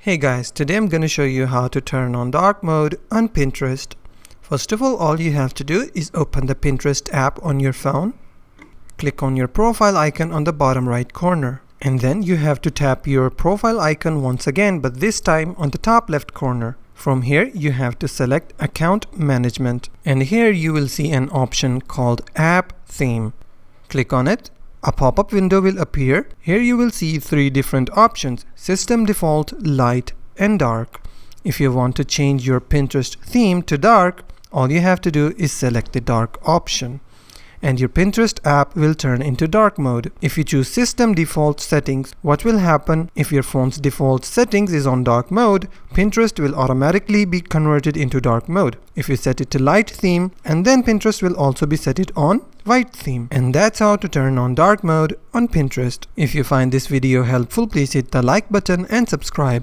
Hey guys, today I'm going to show you how to turn on dark mode on Pinterest. First of all you have to do is open the Pinterest app on your phone. Click on your profile icon on the bottom right corner. And then you have to tap your profile icon once again, but this time on the top left corner. From here you have to select Account Management. And here you will see an option called App Theme. Click on it. A pop-up window will appear. Here you will see three different options: System Default, Light and Dark. If you want to change your Pinterest theme to dark, all you have to do is select the dark option and your Pinterest app will turn into dark mode. If you choose System Default Settings, what will happen if your phone's default settings is on dark mode, Pinterest will automatically be converted into dark mode. If you set it to light theme, and then Pinterest will also be set it on white theme. And that's how to turn on dark mode on Pinterest. If you find this video helpful, please hit the like button and subscribe.